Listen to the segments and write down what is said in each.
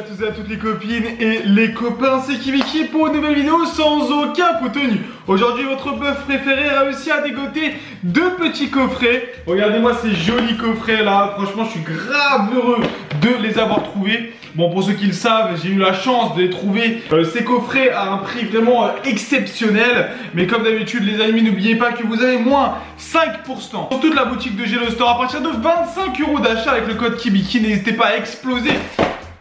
à tous et à toutes les copines et les copains, c'est Kibiki pour une nouvelle vidéo sans aucun contenu. Aujourd'hui votre bœuf préféré a réussi à dégoter deux petits coffrets. Regardez-moi ces jolis coffrets là, franchement je suis grave heureux de les avoir trouvés. Bon, pour ceux qui le savent, j'ai eu la chance de les trouver ces coffrets à un prix vraiment exceptionnel. Mais comme d'habitude les amis, n'oubliez pas que vous avez moins 5% sur toute la boutique de Gelo Store à partir de 25 € d'achat avec le code Kibiki. N'hésitez pas à exploser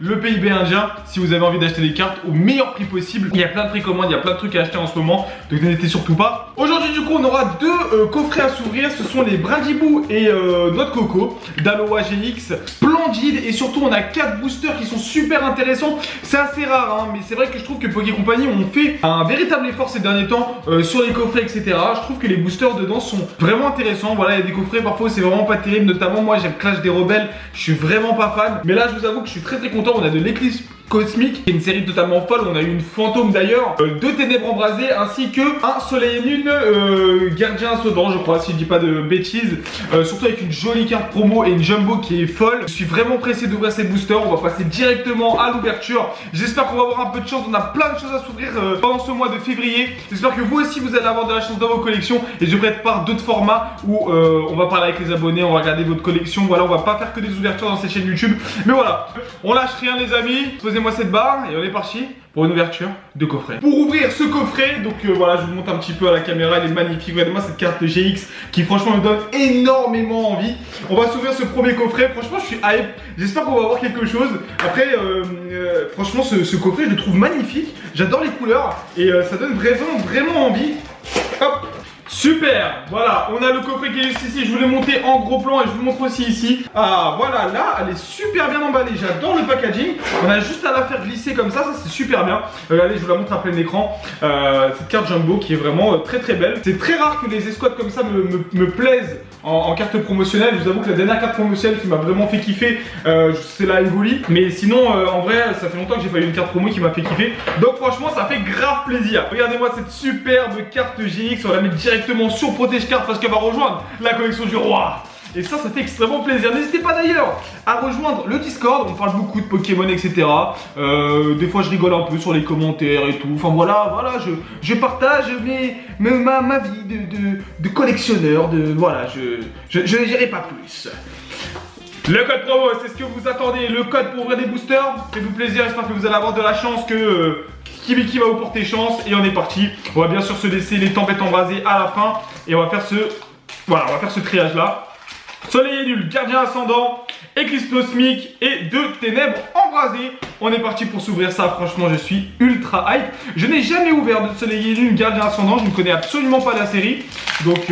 le PIB indien si vous avez envie d'acheter des cartes au meilleur prix possible. Il y a plein de précommandes, il y a plein de trucs à acheter en ce moment, donc n'hésitez surtout pas. Aujourd'hui du coup on aura deux coffrets à s'ouvrir. Ce sont les Brindibou et Noix de Coco d'Aloha GX, splendide. Et surtout on a 4 boosters qui sont super intéressants. C'est assez rare hein, mais c'est vrai que je trouve que Poké Company ont fait un véritable effort ces derniers temps sur les coffrets etc. Je trouve que les boosters dedans sont vraiment intéressants. Voilà, il y a des coffrets parfois c'est vraiment pas terrible, notamment moi j'aime Clash des Rebelles, je suis vraiment pas fan. Mais là je vous avoue que je suis très content. On a de l'éclipse cosmique, qui est une série totalement folle. On a eu une fantôme d'ailleurs, deux ténèbres embrasées, ainsi que un soleil et lune gardien ascendant, je crois, si je dis pas de bêtises. Surtout avec une jolie carte promo et une jumbo qui est folle. Je suis vraiment pressé d'ouvrir ces boosters. On va passer directement à l'ouverture. J'espère qu'on va avoir un peu de chance. On a plein de choses à s'ouvrir pendant ce mois de février. J'espère que vous aussi vous allez avoir de la chance dans vos collections. Et je prépare d'autres formats où on va parler avec les abonnés, on va regarder votre collection. Voilà, on va pas faire que des ouvertures dans cette chaîne YouTube. Mais voilà, on lâche rien les amis. Posez-moi cette barre et on est parti pour une ouverture de coffret. Pour ouvrir ce coffret, donc voilà, je vous montre un petit peu à la caméra, elle est magnifique. Regardez-moi cette carte GX qui franchement me donne énormément envie. On va s'ouvrir ce premier coffret, franchement je suis hype, j'espère qu'on va avoir quelque chose. Après, franchement ce coffret je le trouve magnifique, j'adore les couleurs et ça donne vraiment envie. Hop! Super, voilà, on a le coffret qui est juste ici, je vous l'ai monté en gros plan et je vous le montre aussi ici. Ah voilà, là, elle est super bien emballée, j'adore le packaging. On a juste à la faire glisser comme ça c'est super bien. Regardez, je vous la montre à plein écran, cette carte jumbo qui est vraiment très belle. C'est très rare que les escouades comme ça me plaisent en carte promotionnelle. Je vous avoue que la dernière carte promotionnelle qui m'a vraiment fait kiffer, c'est la Evoli. Mais sinon, en vrai, ça fait longtemps que j'ai pas eu une carte promo qui m'a fait kiffer. Donc franchement, ça fait grave plaisir. Regardez-moi cette superbe carte GX, on va la mettre directement sur Protège Carte parce qu'elle va rejoindre la collection du roi. Et ça fait extrêmement plaisir. N'hésitez pas d'ailleurs à rejoindre le Discord. On parle beaucoup de Pokémon, etc. Des fois, je rigole un peu sur les commentaires et tout. Enfin voilà, je partage ma vie de collectionneur. Voilà, je ne dirai pas plus. Le code promo, c'est ce que vous attendez. Le code pour ouvrir des boosters. Faites-vous plaisir. J'espère que vous allez avoir de la chance, que Kibiki va vous porter chance. Et on est parti. On va bien sûr se laisser les tempêtes embrasées à la fin. Et on va faire ce triage là. Soleil et lune, gardien ascendant, éclipse cosmique et deux ténèbres embrasées. On est parti pour s'ouvrir ça. Franchement, je suis ultra hype. Je n'ai jamais ouvert de soleil et lune, gardien ascendant. Je ne connais absolument pas la série. Donc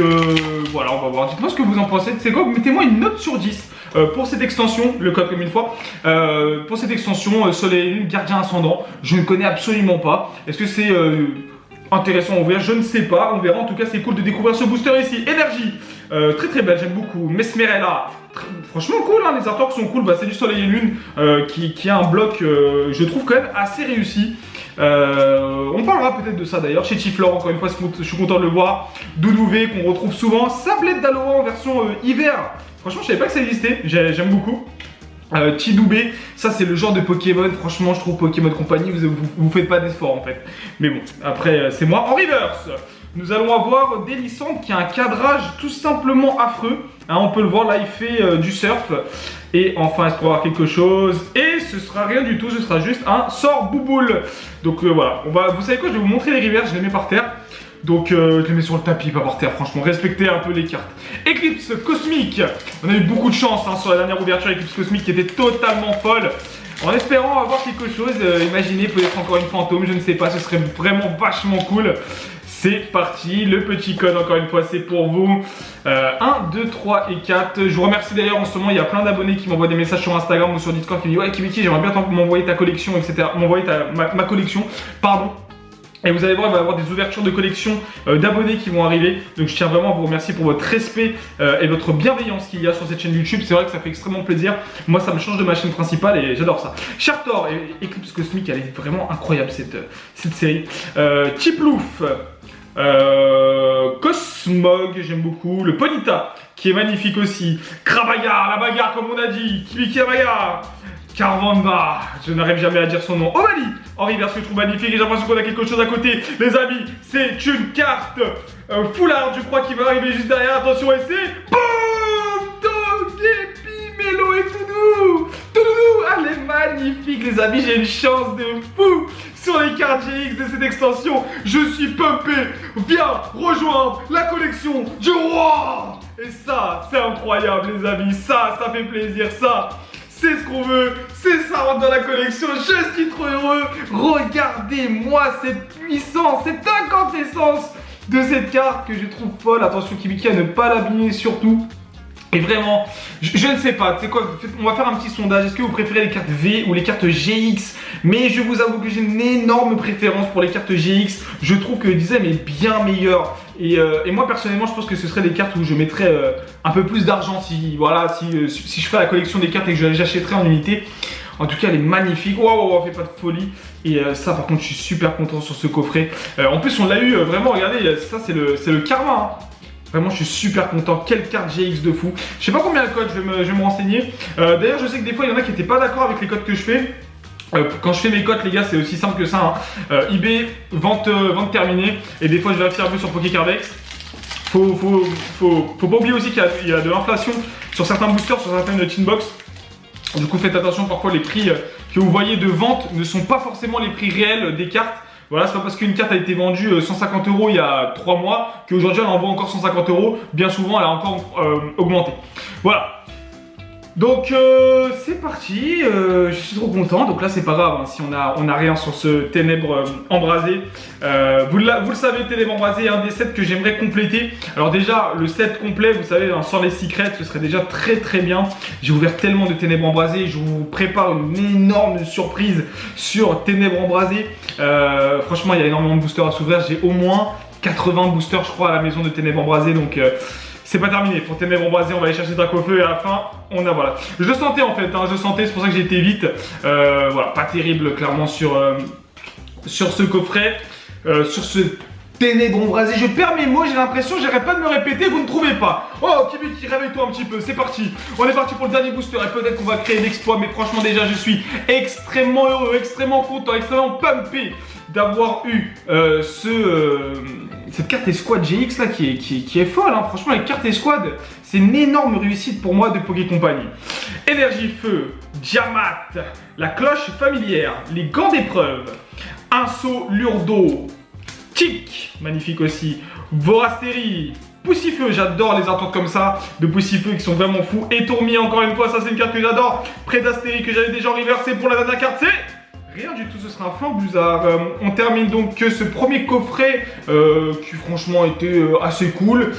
voilà, on va voir. Dites-moi ce que vous en pensez. C'est quoi? Mettez-moi une note sur 10 pour cette extension. Le code comme une fois. Pour cette extension soleil et lune, gardien ascendant. Je ne connais absolument pas. Est-ce que c'est intéressant à ouvrir? Je ne sais pas. On verra. En tout cas, c'est cool de découvrir ce booster ici. Énergie. Très belle, j'aime beaucoup. Mesmerella, franchement cool, hein, les artworks sont cool. Bah, c'est du soleil et lune qui a un bloc, je trouve quand même assez réussi. On parlera peut-être de ça d'ailleurs. Chez Tiflor, encore une fois, je suis content de le voir. Doudouvé qu'on retrouve souvent. Sablette d'Aloha en version hiver. Franchement, je savais pas que ça existait. J'aime beaucoup. Tidoubé, ça c'est le genre de Pokémon, franchement je trouve Pokémon Company, vous faites pas d'effort en fait. Mais bon, après c'est moi. En reverse, nous allons avoir Délicente qui a un cadrage tout simplement affreux. Hein, on peut le voir là, il fait du surf. Et enfin, est-ce qu'on va avoir quelque chose? Et ce sera rien du tout, ce sera juste un sort bouboule. Donc voilà, vous savez quoi, je vais vous montrer les reverses, je les mets par terre. Donc je les mets sur le tapis, pas par terre, franchement, respectez un peu les cartes. Éclipse cosmique, on a eu beaucoup de chance hein, sur la dernière ouverture Éclipse cosmique qui était totalement folle. En espérant avoir quelque chose, imaginez peut-être encore une fantôme, je ne sais pas, ce serait vraiment vachement cool. C'est parti, le petit code encore une fois c'est pour vous. 1, 2, 3 et 4. Je vous remercie d'ailleurs en ce moment, il y a plein d'abonnés qui m'envoient des messages sur Instagram ou sur Discord qui me disent ouais Kibiki j'aimerais bien m'envoyer ta collection etc. M'envoyer ma collection, pardon. Et vous allez voir, il va y avoir des ouvertures de collection d'abonnés qui vont arriver. Donc je tiens vraiment à vous remercier pour votre respect et votre bienveillance qu'il y a sur cette chaîne YouTube. C'est vrai que ça fait extrêmement plaisir. Moi ça me change de ma chaîne principale et j'adore ça. Chartor et Éclipse Cosmique, elle est vraiment incroyable cette série. Tiplouf. Cosmog, j'aime beaucoup. Le Ponyta qui est magnifique aussi. Krabagar, la bagarre comme on a dit. Kibiki la bagarre. Carvanda, je n'arrive jamais à dire son nom. Ovalie, Henri Vers, je trouve magnifique et j'ai l'impression qu'on a quelque chose à côté. Les amis, c'est une carte foulard, je crois qu'il va arriver juste derrière. Attention, et c'est BOUM Togepi, Mélo et Toudoudou. Toudoudou, elle est magnifique les amis, j'ai une chance de fou sur les cartes GX de cette extension. Je suis pumpé, viens rejoindre la collection du roi. Et ça, c'est incroyable les amis, ça fait plaisir, ça. C'est ce qu'on veut, c'est ça rentre dans la collection, je suis trop heureux. Regardez-moi cette puissance, cette incandescence de cette carte que je trouve folle. Attention Kibiki à ne pas l'abîmer surtout. Et vraiment, je ne sais pas, tu sais quoi, on va faire un petit sondage. Est-ce que vous préférez les cartes V ou les cartes GX? Mais je vous avoue que j'ai une énorme préférence pour les cartes GX. Je trouve que le design est bien meilleur. Et moi personnellement, je pense que ce serait des cartes où je mettrais un peu plus d'argent si je ferais la collection des cartes et que j'achèterais en unité. En tout cas, elle est magnifique. Waouh, fait pas de folie. Et ça, par contre, je suis super content sur ce coffret. En plus, on l'a eu vraiment. Regardez, ça, c'est le karma. Hein. Vraiment, je suis super content. Quelle carte GX de fou. Je sais pas combien de codes, je vais me renseigner. D'ailleurs, je sais que des fois, il y en a qui n'étaient pas d'accord avec les codes que je fais. Quand je fais mes cotes, les gars, c'est aussi simple que ça. Hein. eBay, vente terminée. Et des fois, je vérifie un peu sur Pokécardex. Faut pas oublier aussi qu'il y a de l'inflation sur certains boosters, sur certaines Teambox. Du coup, faites attention, parfois les prix que vous voyez de vente ne sont pas forcément les prix réels des cartes. Voilà, c'est pas parce qu'une carte a été vendue 150 € il y a 3 mois qu'aujourd'hui elle en vaut encore 150 €. Bien souvent, elle a encore augmenté. Voilà. Donc c'est parti, je suis trop content. Donc là c'est pas grave hein, si on a rien sur ce ténèbres embrasé. Vous le savez, ténèbres embrasé est un des sets que j'aimerais compléter. Alors déjà le set complet, vous savez, hein, sans les secrets, ce serait déjà très bien. J'ai ouvert tellement de ténèbres embrasées, je vous prépare une énorme surprise sur ténèbres embrasées. Franchement, il y a énormément de boosters à s'ouvrir. J'ai au moins 80 boosters, je crois, à la maison de ténèbres embrasées. Donc c'est pas terminé. Pour ténèbres embrasées, on va aller chercher Dracofeu et à la fin, on a voilà. Je le sentais en fait, hein, je le sentais, c'est pour ça que j'ai été vite. Voilà, pas terrible clairement sur ce coffret, sur ce ténèbres embrasées. Je perds mes mots, j'ai l'impression, j'arrête pas de me répéter, vous ne trouvez pas. Oh, Kibiki, réveille-toi un petit peu, c'est parti. On est parti pour le dernier booster et peut-être qu'on va créer l'exploit, mais franchement déjà, je suis extrêmement heureux, extrêmement content, extrêmement pumpé d'avoir eu cette carte escouade GX là qui est folle. Hein. Franchement, les cartes escouade, c'est une énorme réussite pour moi de Poké Company. Énergie Feu, Diamat, la cloche familière, les gants d'épreuve, Inso Lurdo, Tic, magnifique aussi, Vorastéri, Poussifeu, j'adore les attentes comme ça de Poussifeu qui sont vraiment fous. Et Tourmi, encore une fois, ça c'est une carte que j'adore. Prédastéri que j'avais déjà reversé pour la dernière carte, c'est rien du tout, ce sera un flanc Blizzard. On termine donc ce premier coffret qui franchement était assez cool.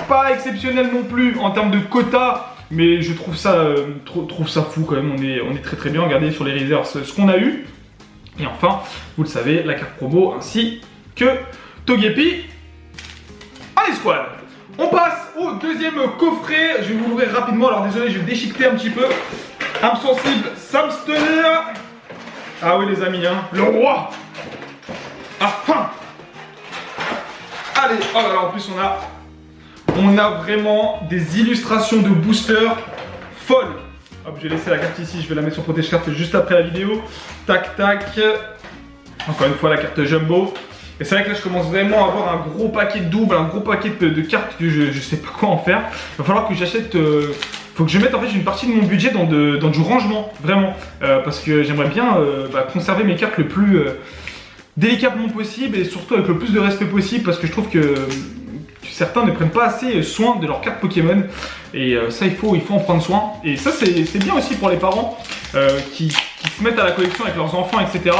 Pas exceptionnel non plus en termes de quota, mais je trouve ça, trouve ça fou quand même. On est très bien. Regardez sur les reserves ce qu'on a eu. Et enfin, vous le savez, la carte promo ainsi que Togepi en escouade. On passe au deuxième coffret. Je vais vous l'ouvrir rapidement. Alors désolé, je vais déchiqueter un petit peu. Âme sensible, Samster. Ah oui les amis, hein, le roi. Enfin. Allez, oh là là, en plus on a vraiment des illustrations de boosters folles. Hop, je vais laisser la carte ici, je vais la mettre sur protège carte juste après la vidéo. Tac tac. Encore une fois la carte jumbo. Et c'est vrai que là je commence vraiment à avoir un gros paquet de doubles, un gros paquet de cartes que je sais pas quoi en faire. Il va falloir que j'achète. Faut que je mette en fait une partie de mon budget dans du rangement, vraiment. Parce que j'aimerais bien conserver mes cartes le plus délicatement possible et surtout avec le plus de respect possible parce que je trouve que certains ne prennent pas assez soin de leurs cartes Pokémon. Et ça, il faut en prendre soin. Et ça, c'est bien aussi pour les parents qui se mettent à la collection avec leurs enfants, etc.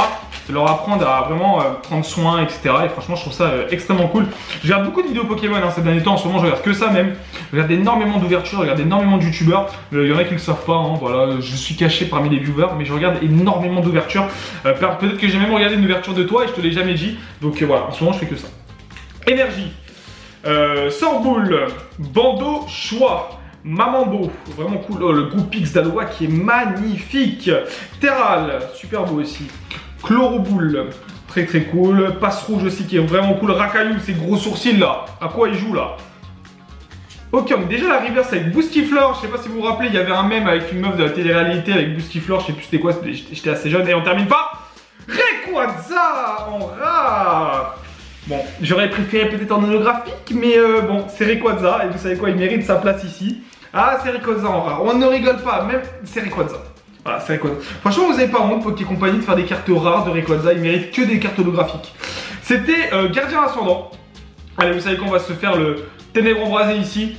De leur apprendre à vraiment prendre soin, etc. Et franchement, je trouve ça extrêmement cool. Je regarde beaucoup de vidéos Pokémon hein, ces derniers temps. En ce moment, je regarde que ça même. Je regarde énormément d'ouvertures, je regarde énormément de youtubeurs. Il y en a qui ne le savent pas. Hein, voilà, je suis caché parmi les viewers, mais je regarde énormément d'ouvertures. Peut-être que j'ai même regardé une ouverture de toi et je te l'ai jamais dit. Donc voilà, en ce moment, je fais que ça. Énergie. Sorboule, Bandeau Choix, Mamambo, vraiment cool. Oh, le groupe Pix d'Aloha qui est magnifique. Terral, super beau aussi. Chloroboule, très cool. Passe Rouge aussi qui est vraiment cool. Racaillou, ces gros sourcils là. À quoi il joue là? Ok, donc déjà la reverse avec Boostiflore, je sais pas si vous vous rappelez, il y avait un mème avec une meuf de la télé-réalité avec Boostiflore, je sais plus c'était quoi, j'étais assez jeune, et on termine par Rayquaza en rare. Bon, j'aurais préféré peut-être en holographique, mais bon, c'est Rayquaza, et vous savez quoi, il mérite sa place ici. Ah, c'est Rayquaza en rare, on ne rigole pas, même c'est Rayquaza. Voilà, c'est Rayquaza. Franchement, vous avez pas honte, Poké Company, de faire des cartes rares de Rayquaza, il mérite que des cartes holographiques. C'était Gardien Ascendant. Allez, vous savez qu'on va se faire le Ténèbres Embrasées ici.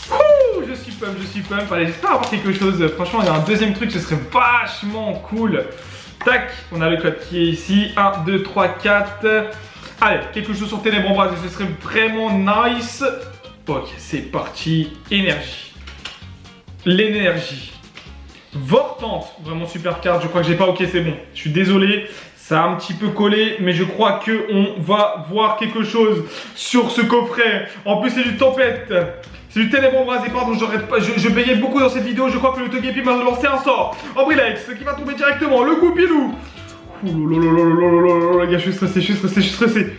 Ouh, je suis pump. Allez, j'espère avoir quelque chose. Franchement, il y a un deuxième truc, ce serait vachement cool. Tac, on a le code qui est ici. 1, 2, 3, 4. Allez, quelque chose sur Ténèbres Embrasées, ce serait vraiment nice. Ok, c'est parti. Énergie. L'énergie. Vortante, vraiment super carte. Je crois que j'ai pas. Ok, c'est bon. Je suis désolé. Ça a un petit peu collé, mais je crois qu'on va voir quelque chose sur ce coffret. En plus, c'est du Tempête. C'est du Ténèbres Embrasées, pardon, je baignais beaucoup dans cette vidéo. Je crois que le Togepi m'a lancé un sort. Ambrilex, qui va tomber directement. Le Goupilou. Ouh, les gars, je suis stressé.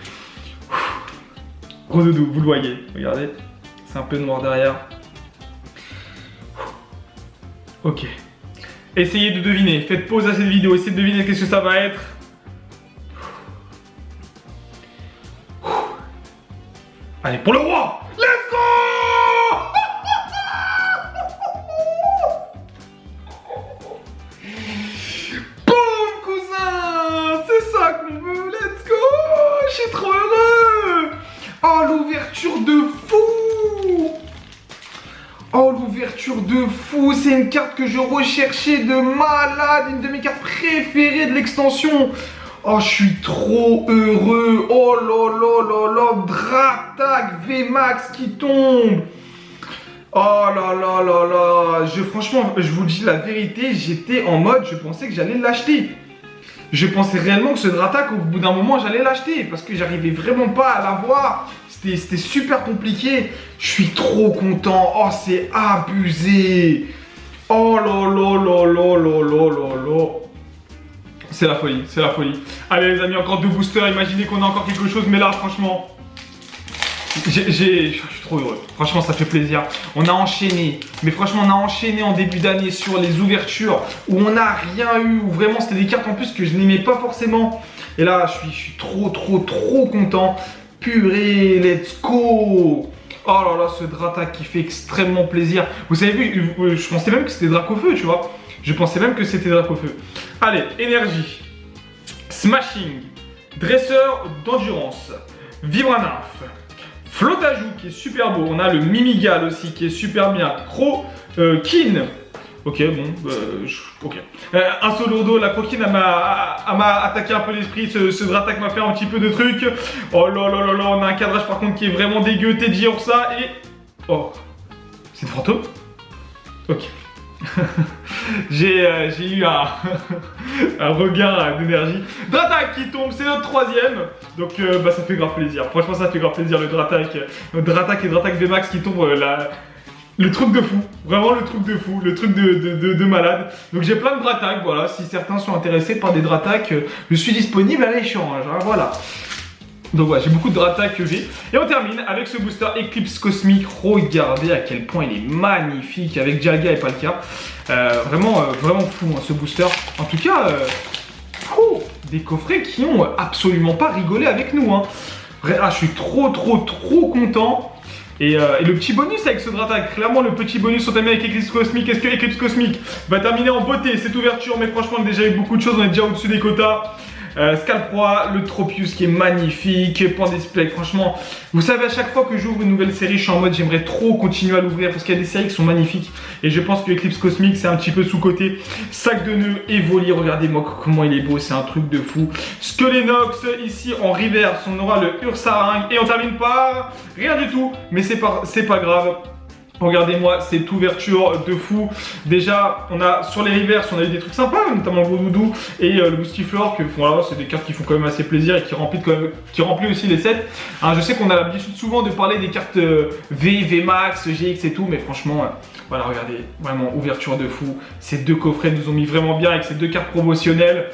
Gros doudou, vous le voyez. Regardez, c'est un peu noir derrière. Ok. Essayez de deviner. Faites pause à cette vidéo. Essayez de deviner qu'est-ce que ça va être. Allez, pour le roi! Let's go! Boum, cousin! C'est ça qu'on veut, let's go! Je suis trop heureux! Oh, l'ouverture de fou! Oh, l'ouverture de fou! C'est une carte que je recherchais de malade, une de mes cartes préférées de l'extension. Oh, je suis trop heureux. Oh là, Dratak VMAX qui tombe. Oh là. Franchement, je vous dis la vérité, j'étais en mode, je pensais que j'allais l'acheter. Je pensais réellement que ce Dratak, au bout d'un moment, j'allais l'acheter. Parce que j'arrivais vraiment pas à l'avoir. C'était super compliqué. Je suis trop content. Oh, c'est abusé. Oh là. C'est la folie. Allez les amis, encore 2 boosters, imaginez qu'on a encore quelque chose, mais là franchement, je suis trop heureux. Franchement, ça fait plaisir. On a enchaîné, mais franchement, on a enchaîné en début d'année sur les ouvertures où on n'a rien eu, où vraiment c'était des cartes en plus que je n'aimais pas forcément. Et là, je suis trop content. Purée, let's go! Oh là, ce Dratak qui fait extrêmement plaisir. Vous avez vu, je pensais même que c'était Dracofeu, tu vois. Je pensais même que c'était Dracofeu. Allez, énergie. Smashing. Dresseur d'endurance. Vibranarf. Flotajou qui est super beau. On a le Mimigal aussi qui est super bien. Croquine. Ok, bon, ok. Un Solourdo, la Croquine, elle m'a attaqué un peu l'esprit. Ce Dratak m'a fait un petit peu de trucs. Oh là, on a un cadrage par contre qui est vraiment dégueu. Teddy Ursa et... Oh, c'est une fantôme. Ok. J'ai eu un regain d'énergie. Dratak qui tombe, c'est notre 3ème. Donc ça fait grave plaisir. Franchement, ça fait grave plaisir le Dratak. Dratak et Dratak VMAX qui tombent le truc de fou. Vraiment le truc de fou. Le truc de malade. Donc j'ai plein de Dratak. Voilà, si certains sont intéressés par des Dratak, je suis disponible à l'échange. Hein, voilà. Donc voilà, j'ai beaucoup de Dratak que j'ai. Et on termine avec ce booster Eclipse Cosmique. Regardez à quel point il est magnifique avec Dialga et Palkia. Vraiment fou hein, ce booster. En tout cas, des coffrets qui ont absolument pas rigolé avec nous. Hein. Je suis trop content. Et le petit bonus avec ce Dratak, clairement le petit bonus sont terminés avec Eclipse Cosmique. Est-ce que Eclipse Cosmique va terminer en beauté cette ouverture? Mais franchement, on a déjà eu beaucoup de choses, on est déjà au-dessus des quotas. Scalproie, le Tropius qui est magnifique, Point Display, franchement, vous savez à chaque fois que j'ouvre une nouvelle série, je suis en mode j'aimerais trop continuer à l'ouvrir parce qu'il y a des séries qui sont magnifiques et je pense que Eclipse Cosmique c'est un petit peu sous-côté. Sac de nœuds, Evoli, regardez-moi comment il est beau, c'est un truc de fou. Skelenox, ici en reverse, on aura le Ursaring et on termine par rien du tout, mais c'est pas grave. Regardez-moi cette ouverture de fou. Déjà, on a sur les reverses, on a eu des trucs sympas, notamment le Gros Doudou et le Boostiflore, que voilà, c'est des cartes qui font quand même assez plaisir et qui remplissent aussi les sets. Hein, je sais qu'on a l'habitude souvent de parler des cartes VMAX, GX et tout, mais franchement, voilà, regardez, vraiment ouverture de fou. Ces 2 coffrets nous ont mis vraiment bien avec ces 2 cartes promotionnelles.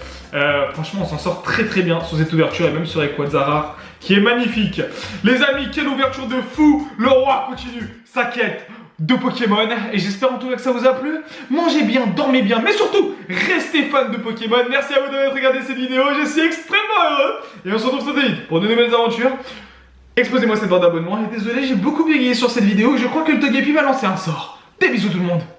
Franchement, on s'en sort très très bien sur cette ouverture et même sur Rayquaza rare qui est magnifique. Les amis, quelle ouverture de fou! Le roi continue sa quête de Pokémon et j'espère en tout cas que ça vous a plu. Mangez bien, dormez bien, mais surtout, restez fans de Pokémon. Merci à vous d'avoir regardé cette vidéo, je suis extrêmement heureux. Et on se retrouve très vite pour de nouvelles aventures. Exposez-moi cette barre d'abonnement et désolé, j'ai beaucoup bégayé sur cette vidéo. Je crois que le Togepi va lancer un sort. Des bisous tout le monde.